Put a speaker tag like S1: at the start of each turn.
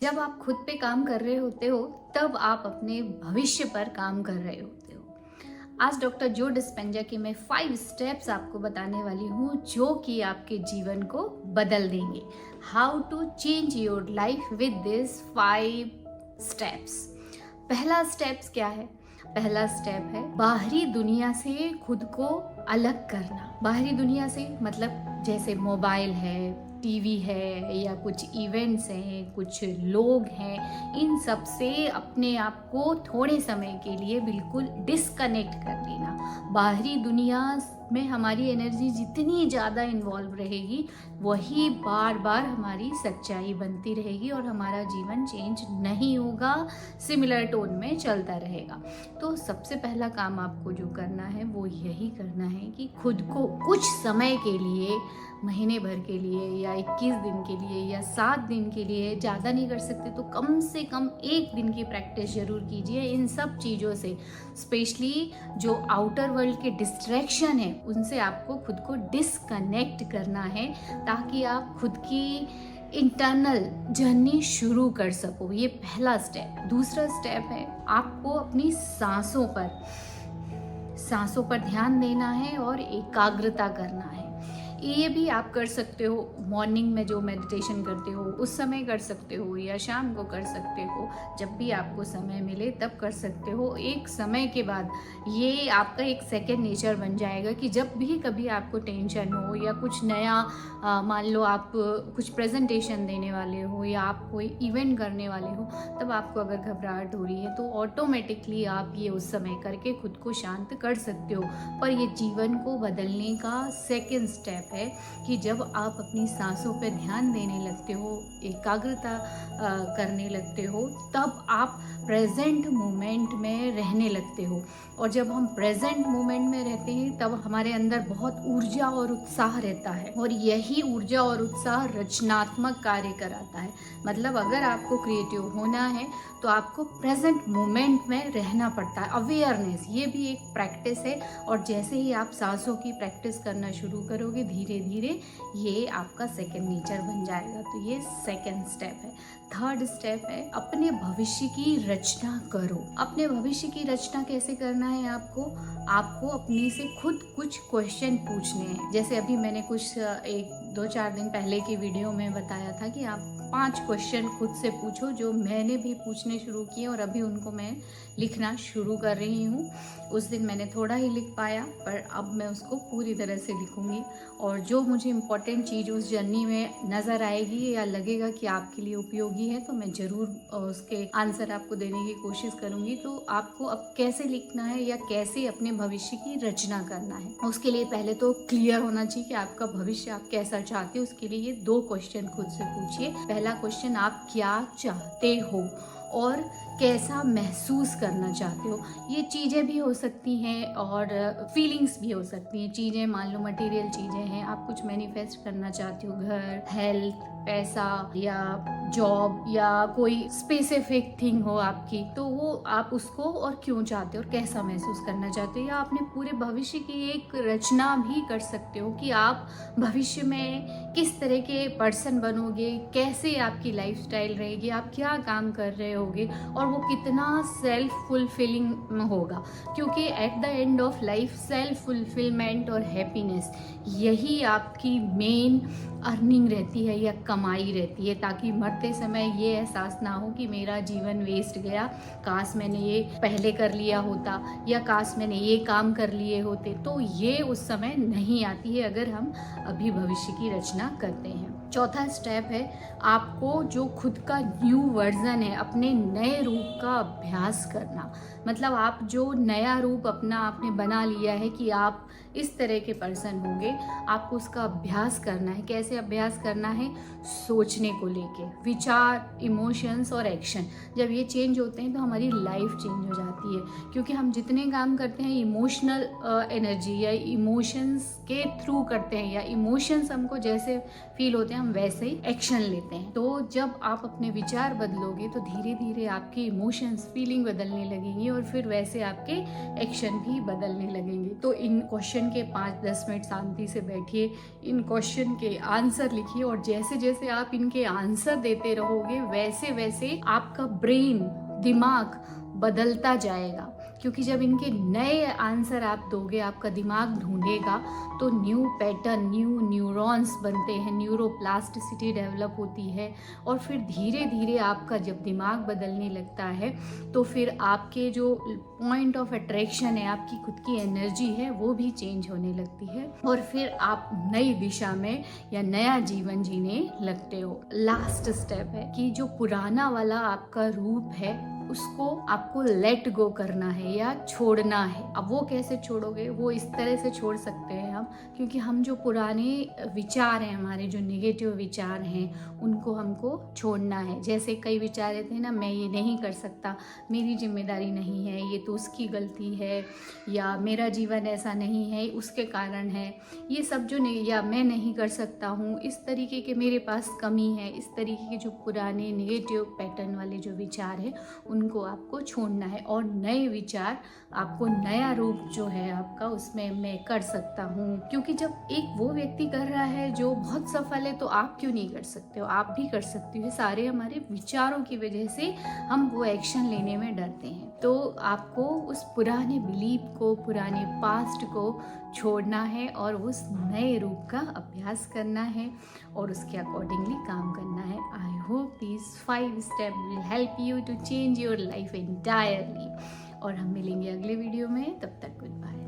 S1: जब आप खुद पे काम कर रहे होते हो तब आप अपने भविष्य पर काम कर रहे होते हो। आज डॉक्टर जो डिस्पेंजा की मैं 5 स्टेप्स आपको बताने वाली हूँ जो कि आपके जीवन को बदल देंगे। How to change your life with this 5 steps. पहला स्टेप्स क्या है? पहला स्टेप है बाहरी दुनिया से खुद को अलग करना। बाहरी दुनिया से मतलब जैसे मोबाइल है, टीवी है या कुछ इवेंट्स हैं, कुछ लोग हैं, इन सब से अपने आप को थोड़े समय के लिए बिल्कुल डिस्कनेक्ट कर लेना। बाहरी दुनिया में हमारी एनर्जी जितनी ज़्यादा इन्वॉल्व रहेगी वही बार बार हमारी सच्चाई बनती रहेगी और हमारा जीवन चेंज नहीं होगा, सिमिलर टोन में चलता रहेगा। तो सबसे पहला काम आपको जो करना है वो यही करना है कि खुद को कुछ समय के लिए, महीने भर के लिए या 21 दिन के लिए या 7 दिन के लिए, ज़्यादा नहीं कर सकते तो कम से कम 1 दिन की प्रैक्टिस ज़रूर कीजिए इन सब चीज़ों से। स्पेशली जो आउटर वर्ल्ड के डिस्ट्रैक्शन है उनसे आपको खुद को डिस्कनेक्ट करना है ताकि आप खुद की इंटरनल जर्नी शुरू कर सको। ये पहला स्टेप। दूसरा स्टेप है आपको अपनी सांसों पर ध्यान देना है और एकाग्रता करना है। ये भी आप कर सकते हो मॉर्निंग में जो मेडिटेशन करते हो उस समय कर सकते हो या शाम को कर सकते हो, जब भी आपको समय मिले तब कर सकते हो। एक समय के बाद ये आपका एक सेकेंड नेचर बन जाएगा कि जब भी कभी आपको टेंशन हो या कुछ नया मान लो आप कुछ प्रेजेंटेशन देने वाले हो या आप कोई इवेंट करने वाले हो, तब आपको अगर घबराहट हो रही है तो ऑटोमेटिकली आप ये उस समय करके खुद को शांत कर सकते हो। पर ये जीवन को बदलने का सेकेंड स्टेप है कि जब आप अपनी सांसों पर ध्यान देने लगते हो, एकाग्रता करने लगते हो, तब आप प्रेजेंट मोमेंट में रहने लगते हो। और जब हम प्रेजेंट मोमेंट में रहते हैं तब हमारे अंदर बहुत ऊर्जा और उत्साह रहता है और यही ऊर्जा और उत्साह रचनात्मक कार्य कराता है। मतलब अगर आपको क्रिएटिव होना है तो आपको प्रेजेंट मोमेंट में रहना पड़ता है। अवेयरनेस ये भी एक प्रैक्टिस है और जैसे ही आप सांसों की प्रैक्टिस करना शुरू करोगे धीरे धीरे ये आपका सेकेंड नेचर बन जाएगा। तो ये सेकेंड स्टेप है। थर्ड स्टेप है अपने भविष्य की रचना करो। अपने भविष्य की रचना कैसे करना है? आपको अपने से खुद कुछ क्वेश्चन पूछने हैं। जैसे अभी मैंने कुछ 1-2-4 दिन पहले की वीडियो में बताया था कि आप 5 क्वेश्चन खुद से पूछो, जो मैंने भी पूछने शुरू किए और अभी उनको मैं लिखना शुरू कर रही हूँ। उस दिन मैंने थोड़ा ही लिख पाया पर अब मैं उसको पूरी तरह से लिखूँगी और जो मुझे इम्पोर्टेंट चीज़ उस जर्नी में नज़र आएगी या लगेगा कि आपके लिए उपयोगी है तो मैं ज़रूर उसके आंसर आपको देने की कोशिश करूँगी। तो आपको अब कैसे लिखना है या कैसे अपने भविष्य की रचना करना है, उसके लिए पहले तो क्लियर होना चाहिए कि आपका भविष्य आप कैसा चाहते हो। उसके लिए ये 2 क्वेश्चन खुद से पूछिए। पहला क्वेश्चन, आप क्या चाहते हो और कैसा महसूस करना चाहते हो। ये चीज़ें भी हो सकती हैं और फीलिंग्स भी हो सकती हैं। चीज़ें मान लो मटेरियल चीज़ें हैं, आप कुछ मैनिफेस्ट करना चाहते हो, घर, हेल्थ, पैसा या जॉब या कोई स्पेसिफिक थिंग हो आपकी, तो वो आप उसको और क्यों चाहते हो और कैसा महसूस करना चाहते हो। या अपने पूरे भविष्य की एक रचना भी कर सकते हो कि आप भविष्य में किस तरह के पर्सन बनोगे, कैसे आपकी लाइफस्टाइल रहेगी, आप क्या काम कर रहे होगे और वो कितना सेल्फ फुलफिलिंग होगा। क्योंकि at the end of life self fulfilment और हैप्पीनेस यही आपकी मेन अर्निंग रहती है या कमाई रहती है, ताकि मरते समय ये एहसास ना हो कि मेरा जीवन वेस्ट गया, काश मैंने ये पहले कर लिया होता या काश मैंने ये काम कर लिए होते। तो ये उस समय नहीं आती है अगर हम अभी भविष्य की रचना करते हैं। चौथा स्टेप है आपको जो खुद का न्यू वर्जन है, अपने नए रूप का अभ्यास करना। मतलब आप जो नया रूप अपना आपने बना लिया है कि आप इस तरह के पर्सन होंगे, आपको उसका अभ्यास करना है। कैसे अभ्यास करना है? सोचने को लेके, विचार, इमोशंस और एक्शन जब ये चेंज होते हैं तो हमारी लाइफ चेंज हो जाती है। क्योंकि हम जितने काम करते हैं इमोशनल एनर्जी या इमोशंस के थ्रू करते हैं, या इमोशंस हमको जैसे फील होते हैं हम वैसे ही एक्शन लेते हैं। तो जब आप अपने विचार बदलोगे तो धीरे धीरे आपके इमोशंस, फीलिंग बदलने लगेंगी और फिर वैसे आपके एक्शन भी बदलने लगेंगे। तो इन क्वेश्चन के 5-10 मिनट शांति से बैठिए, इन क्वेश्चन के आंसर लिखिए और जैसे जैसे आप इनके आंसर देते रहोगे वैसे वैसे आपका ब्रेन, दिमाग बदलता जाएगा। क्योंकि जब इनके नए आंसर आप दोगे, आपका दिमाग ढूंढेगा तो न्यू पैटर्न, न्यू न्यूरॉन्स बनते हैं, न्यूरोप्लास्टिसिटी डेवलप होती है और फिर धीरे धीरे आपका जब दिमाग बदलने लगता है तो फिर आपके जो पॉइंट ऑफ अट्रैक्शन है, आपकी खुद की एनर्जी है, वो भी चेंज होने लगती है और फिर आप नई दिशा में या नया जीवन जीने लगते हो। लास्ट स्टेप है कि जो पुराना वाला आपका रूप है उसको आपको लेट गो करना है या छोड़ना है। अब वो कैसे छोड़ोगे? वो इस तरह से छोड़ सकते हैं हम, क्योंकि हम जो पुराने विचार हैं, हमारे जो नेगेटिव विचार हैं, उनको हमको छोड़ना है। जैसे कई विचार रहते हैं ना, मैं ये नहीं कर सकता, मेरी जिम्मेदारी नहीं है, ये तो उसकी गलती है, या मेरा जीवन ऐसा नहीं है, उसके कारण है, ये सब जो नहीं, या मैं नहीं कर सकता हूँ, इस तरीके के मेरे पास कमी है, इस तरीके के जो पुराने नेगेटिव पैटर्न वाले जो विचार हैं उनको आपको छोड़ना है और नए विचार, आपको नया रूप जो है आपका, उसमें मैं कर सकता हूँ। क्योंकि जब एक वो व्यक्ति कर रहा है जो बहुत सफल है तो आप क्यों नहीं कर सकते हो? आप भी कर सकते हो। सारे हमारे विचारों की वजह से हम वो एक्शन लेने में डरते हैं। तो आपको उस पुराने बिलीफ को, पुराने पास्ट को छोड़ना है और उस नए रूप का अभ्यास करना है और उसके अकॉर्डिंगली काम करना है। I hope this 5 step will help you to change your life entirely. और हम मिलेंगे अगले वीडियो में, तब तक गुड बाय।